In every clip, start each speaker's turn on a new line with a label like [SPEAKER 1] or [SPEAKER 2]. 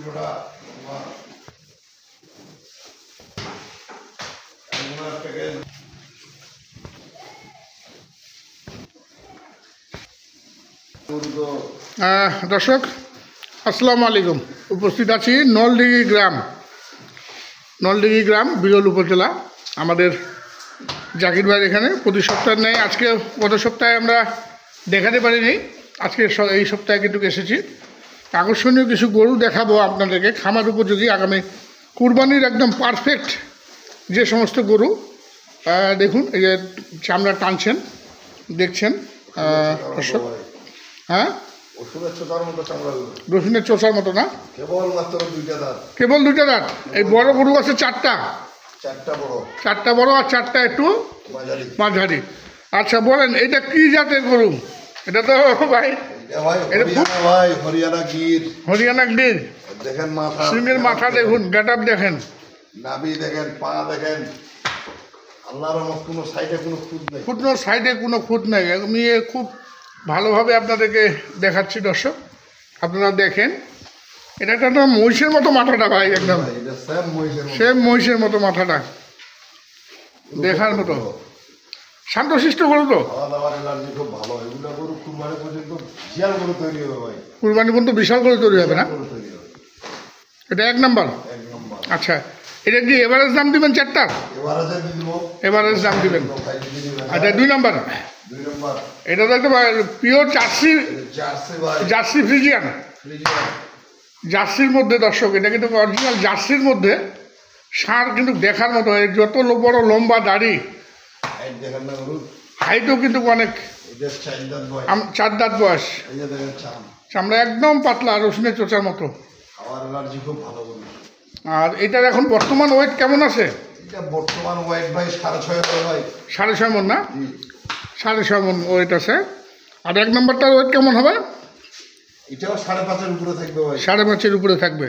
[SPEAKER 1] দর্শক আসসালামু আলাইকুম। উপস্থিত আছি নলডিঘি গ্রাম বিরল উপজেলা। আমাদের জাকির ভাইয়ের এখানে প্রতি সপ্তাহে নেই, আজকে গত সপ্তাহে আমরা দেখাতে পারিনি, আজকে এই সপ্তাহে কিন্তু এসেছি। আকর্ষণীয় কিছু গরু দেখাবো আপনাদেরকে, খামার উপযোগী, আগামী কুরবানির একদম পারফেক্ট যে সমস্ত গরু। দেখুন এই যে চামড়া টানছেন, দেখছেন দর্শক। হ্যাঁ, রসুনের চোষার মতো না, কেবল দুইটা দাঁত। এই বড় গরু আছে চারটা বড় আর চারটা একটু মাঝারি। আচ্ছা বলেন, এটা কি জাতের গরু? এটা তো ভাই হরিয়ানা গির।
[SPEAKER 2] দেখেন
[SPEAKER 1] সিংহের মাথা দেখুন, গেট আপ দেখেন,
[SPEAKER 2] নাভি দেখেন, পা দেখেন। আল্লাহর রহমত কোনো সাইডে কোনো খুঁত নেই,
[SPEAKER 1] সাইডে কোনো খুঁত নেই। আমি খুব ভালোভাবে আপনাদেরকে দেখাচ্ছি দর্শক, আপনারা দেখেন। এটা একটা মহিষের মতো মাথাটা ভাই, একদম সেম মহিষের মতো মাথাটা, দেখার মতো শান্তশিষ্ট গরু। তো কুরবানি পর্যন্ত বিশাল করে তৈরি হবে না? এটা এক নাম্বার। আচ্ছা, এটা কি এভারেজ দাম দিবেন? চারটা এভারেজ দাম দিবেন। আচ্ছা, দুই নাম্বার। এটা তো একটা পিওর জার্সি ফ্রিজিয়ান, জার্সির মধ্যে দর্শক। এটা কিন্তু অরিজিনাল জার্সির মধ্যে ষাঁড়, কিন্তু দেখার মতো। যত বড় লম্বা দাড়ি, হাইটও কিন্তু অনেক, 4 দাঁত বয়স, চামড়া একদম পাতলা, রসুনের চোচার মতো। আর এটার এখন বর্তমান ওয়েট কেমন আছে?
[SPEAKER 2] বর্তমান ওয়েট ভাই
[SPEAKER 1] 6.5 মণ না? 6.5 মণ ওয়েট আছে। আর এক নম্বরটার ওয়েট কেমন হবে?
[SPEAKER 2] এটাও 5.5-এর উপরে থাকবে ভাই।
[SPEAKER 1] 5.5-এর উপরে থাকবে।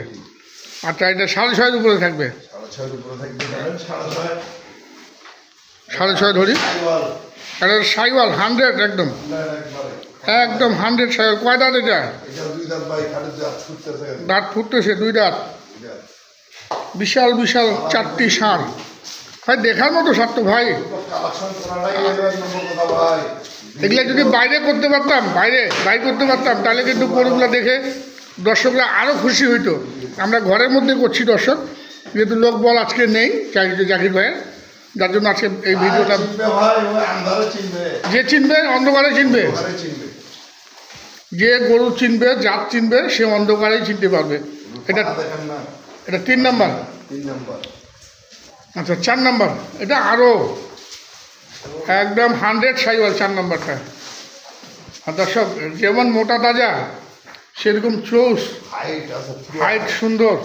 [SPEAKER 1] আচ্ছা, এটা 6.5-এর উপরে থাকবে।
[SPEAKER 2] 6.5-এর উপরে থাকবে।
[SPEAKER 1] 6.5 ধরি। এটা সাইওয়াল 100, একদম 100 সাইওয়াল। কয় দাঁত এটা? দাঁত ফুটতেছে, 2 দাঁত। বিশাল বিশাল 4টি ষাঁড় ভাই, দেখার মতো ষাঁড় তো ভাই। এগুলো যদি বাইরে করতে পারতাম, বাইরে করতে পারতাম, তাহলে কিন্তু গরুগুলো দেখে দর্শকরা আরও খুশি হইতো। আমরা ঘরের মধ্যে করছি দর্শক, যেহেতু লোক বল আজকে নেই জাকির ভাইয়ের, যার জন্য আজকে এই ভিডিওটা। যে চিনবে অন্ধকারে চিনবে, যে গরু চিনবে, জাত চিনবে, সে অন্ধকারেই চিনতে পারবে। এটা 3 নাম্বার। আচ্ছা, 4 নাম্বার। এটা আরও একদম 100 সাইওয়াল 4 নাম্বারটা। আর দর্শক, যেমন মোটা তাজা সেরকম চোষ, হাইট সুন্দর,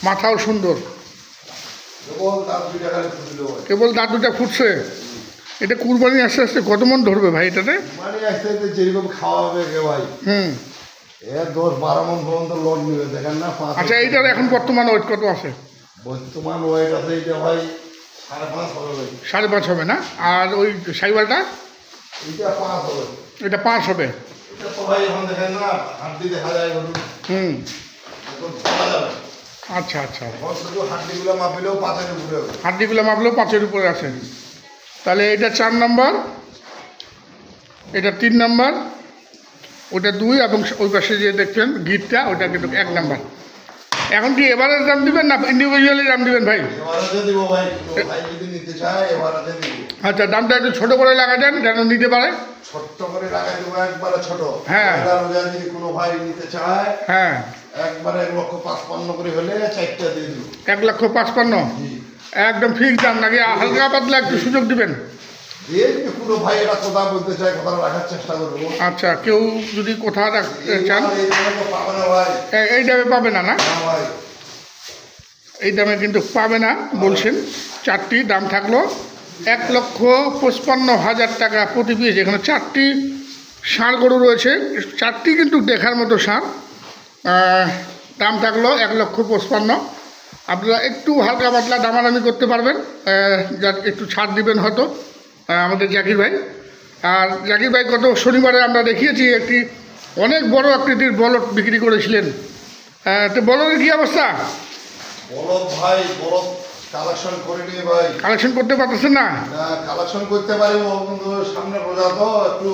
[SPEAKER 1] মাথাও সুন্দর, কেবল দাঁত দুটা ফুটছে। এটা কুরবানি আস্তে আস্তে কত মন ধরবে ভাই এটাতে?
[SPEAKER 2] যেরকম খাওয়া হবে ভাই, 10-12 মণ পর্যন্ত লোড নেবে, দেখেন না।
[SPEAKER 1] আচ্ছা, এইটার এখন বর্তমান ওয়েট কত আছে?
[SPEAKER 2] বর্তমান ওয়েট আছে এটা ভাই 5.5 হবে।
[SPEAKER 1] 5.5 হবে না? আর ওই সাইওয়ালটা?
[SPEAKER 2] এটা 5 হবে।
[SPEAKER 1] এটা 5 হবে।
[SPEAKER 2] এটা তো ভাই এখন দেখেন না, হাড্ডি দেখা যায় গরু।
[SPEAKER 1] আচ্ছা আচ্ছা,
[SPEAKER 2] হাড্ডিগুলো মাপলেও 5-এর উপরে হবে।
[SPEAKER 1] হাড্ডিগুলো মাপলেও 5-এর উপরে আছে। তাহলে এটা 4 নাম্বার, এটা 3 নাম্বার, ওটা 2, এবং ওই পাশে যে দেখছেন গিটটা, ওটা কিন্তু 1 নাম্বার। এখন কি এভারেজ দাম দিবেন না ইন্ডিভিজুয়ালি দাম দিবেন ভাই? আচ্ছা, দামটা একটু ছোট করে লাগাই দেন, যেন নিতে পারে।
[SPEAKER 2] ছোট্ট করে লাগাই দেবো, একবারে ছোট।
[SPEAKER 1] হ্যাঁ,
[SPEAKER 2] যদি কোনো ভাই নিতে চায়,
[SPEAKER 1] হ্যাঁ,
[SPEAKER 2] একবারে 1,55,000 করে হলে 4টা দিয়ে দিব।
[SPEAKER 1] 1,55,000 একদম ফিক্স দাম, নাকি হালকা পাতলা একটু সুযোগ দিবেন?
[SPEAKER 2] কোনো ভাই এটা কথা বলতে চায়, কথা রাখার চেষ্টা করবো।
[SPEAKER 1] আচ্ছা, কেউ যদি কথা রাখতে চান এই দামে পাবে না? না, এই দামে কিন্তু পাবে না বলছেন। 4টি দাম থাকলো 1,55,000 টাকা প্রতি পিস। এখানে 4টি ষাঁড় গরু রয়েছে, 4টি কিন্তু দেখার মতো ষাঁড়। দাম থাকলো 1,55,000। আপনারা একটু হালকা পাতলা দামাদামি করতে পারবেন, যা একটু ছাড় দিবেন হয়তো আমাদের জাকির ভাই। আর জাকির ভাই গত শনিবারে আমরা দেখিয়েছি একটি অনেক বড় আকৃতির বলদ বিক্রি করেছিলেন, তো বলদের কি অবস্থা?
[SPEAKER 2] বলদ ভাই, বলদ কালেকশন করে নিয়ে ভাই।
[SPEAKER 1] কালেকশন করতে পারতেছেন না?
[SPEAKER 2] কালেকশন করতে পারিব, কিন্তু সামনে রোজা তো একটু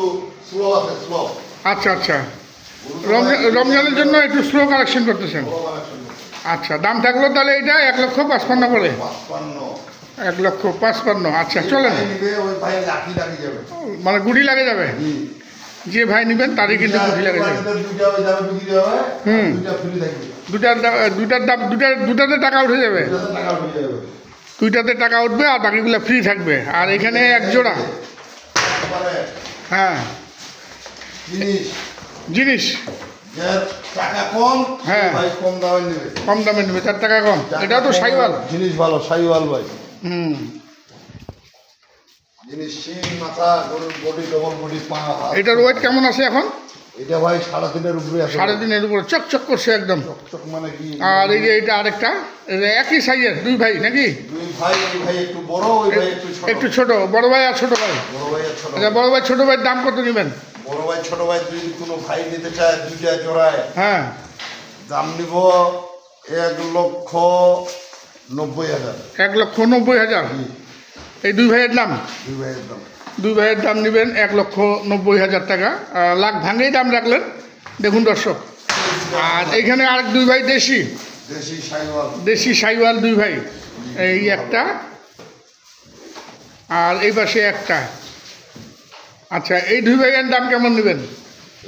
[SPEAKER 2] স্লো আছে, স্লো।
[SPEAKER 1] আচ্ছা আচ্ছা, রমজানের জন্য একটু স্লো কালেকশন করতেছেন। আচ্ছা, দাম থাকলো তাহলে এটা 1,55,000 করে। 1,55,000। আচ্ছা চলেন,
[SPEAKER 2] ওই ভাই লাঠি লাগি যাবে,
[SPEAKER 1] মানে গুড়ি লাগে যাবে। যে ভাই নেবেন তারই কিন্তু গুড়ি লাগে যাবে। হুম, দুটাতে টাকা উঠে যাবে। দুইটাতে টাকা উঠবে আর বাকিগুলো ফ্রি থাকবে। আর এখানে এক জোড়া, হ্যাঁ, জিনিস
[SPEAKER 2] টাকা কম,
[SPEAKER 1] হ্যাঁ
[SPEAKER 2] ভাই কম দামে নেবে,
[SPEAKER 1] কম দামে নেবে, 4 টাকা কম। এটাও তো সাইওয়াল
[SPEAKER 2] জিনিস, ভালো সাইওয়াল ভাই।
[SPEAKER 1] হুম,
[SPEAKER 2] জিনিস শিং মাথা, গরুর বডি, ডবল বডি, পা।
[SPEAKER 1] এটার ওয়েট কেমন আছে এখন?
[SPEAKER 2] এটা ভাই 3.5-এর উপরে আছে।
[SPEAKER 1] 3.5-এর উপরে চকচক করছে একদম।
[SPEAKER 2] চকচক মানে কি?
[SPEAKER 1] আর এই যে এটা আরেকটা, এটা একই সাইজের, দুই ভাই নাকি?
[SPEAKER 2] দুই ভাই, ওই ভাই একটু বড়, ওই ভাই
[SPEAKER 1] একটু ছোট। বড় ভাই আর ছোট ভাই?
[SPEAKER 2] বড় ভাই আর ছোট।
[SPEAKER 1] আচ্ছা, বড় ভাই ছোট ভাইয়ের দাম কত নেবেন?
[SPEAKER 2] বড় ভাই ছোট ভাই যদি কোনো ভাই নিতে চায়, দুইটা জোড়ায়,
[SPEAKER 1] হ্যাঁ,
[SPEAKER 2] দাম নিব 1,90,000।
[SPEAKER 1] 1,90,000 এই দুই ভাইয়ের দাম?
[SPEAKER 2] দুই ভাইয়ের দাম।
[SPEAKER 1] দুই ভাইয়ের দাম নেবেন 1,90,000 টাকা। লাখ ভাঙেই দাম রাখলেন, দেখুন দর্শক। আর এইখানে আরেক দুই ভাই দেশি,
[SPEAKER 2] দেশি সাইওয়াল,
[SPEAKER 1] দেশি সাইওয়াল দুই ভাই, এই একটা আর এই পাশে একটা। আচ্ছা, এই দুই ভাইয়ের দাম কেমন নেবেন?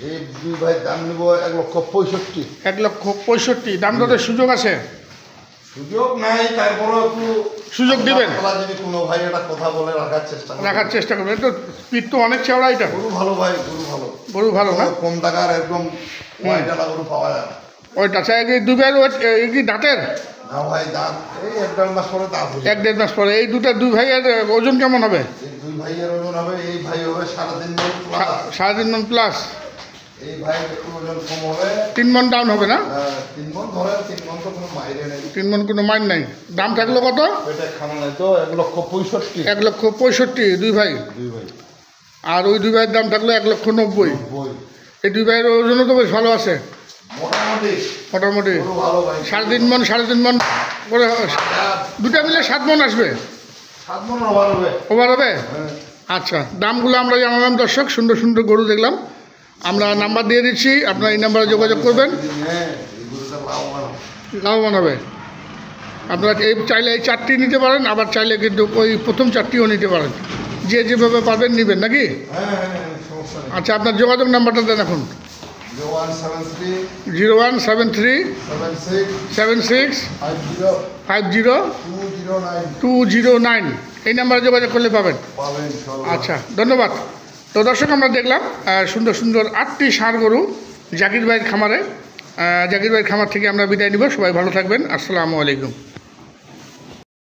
[SPEAKER 2] এই দুই ভাই দাম নিব 1,65,000।
[SPEAKER 1] 1,65,000। দাম দরের সুযোগ আছে?
[SPEAKER 2] সুযোগ নাই, তারপরে একটু
[SPEAKER 1] সুযোগ দিবেন।
[SPEAKER 2] যদি কোনো ভাই এটা কথা বলে রাখার চেষ্টা
[SPEAKER 1] করবেন। তো পিঠ তো অনেক চওড়া এটা।
[SPEAKER 2] গরু ভালো ভাই, গরু ভালো,
[SPEAKER 1] গরু ভালো না?
[SPEAKER 2] কম টাকার একদম ওয়াইটালা গরু পাওয়া যায় না।
[SPEAKER 1] ওইটা আচ্ছা, এই দুই ভাইয়ের ওয়েট কি দাঁতের?
[SPEAKER 2] না ভাই, দাম এই 1-1.5 মাস পরে দাম হবে।
[SPEAKER 1] 1-1.5 মাস পরে। এই দুই ভাইয়ের ওজন কেমন হবে?
[SPEAKER 2] এই দুই ভাইয়ের ওজন হবে, এই ভাই হবে 3.5 মণ প্লাস।
[SPEAKER 1] 3.5 মণ প্লাস।
[SPEAKER 2] এই ভাই একটু ওজন কম হবে,
[SPEAKER 1] 3 মণ ডাউন হবে না?
[SPEAKER 2] 3 মণ ধরেন, 3 মণ তো কোনো মাইরে নেই।
[SPEAKER 1] 3 মণ কোনো মাইন নাই। দাম থাকলো কত?
[SPEAKER 2] এটা খানা নাই তো 1,65,000।
[SPEAKER 1] 1,65,000 দুই ভাই।
[SPEAKER 2] দুই ভাই।
[SPEAKER 1] আর ওই দুই ভাইয়ের দাম থাকলো 1,90,000। এই দুই ভাইয়ের ওজনও তো বেশ ভালো আছে মোটামুটি। 3.5 মণ করে দুটা মিলে 7 মণ আসবে।
[SPEAKER 2] 7 মণ ওভার হবে।
[SPEAKER 1] ওভার হবে? আচ্ছা, দামগুলো আমরা জানালাম দর্শক। সুন্দর সুন্দর গরু দেখলাম। আমরা নাম্বার দিয়ে দিচ্ছি, আপনারা এই নাম্বারে যোগাযোগ করবেন। লাভবান হবে। আপনারা চাইলে এই 4টি নিতে পারেন, আবার চাইলে কিন্তু ওই প্রথম 4টিও নিতে পারেন। যে যেভাবে পারবেন নেবেন নাকি? আচ্ছা, আপনার যোগাযোগ নাম্বারটা দেন এখন। 0173 76 50 209। এই নাম্বারে যোগাযোগ করলে পাবেন। আচ্ছা, ধন্যবাদ। তো দর্শক, আমরা দেখলাম সুন্দর সুন্দর 8টি ষাঁড় গরু জাকির ভাইয়ের খামারে। জাকির ভাইয়ের খামার থেকে আমরা বিদায় নিব। সবাই ভালো থাকবেন। আসসালামু আলাইকুম।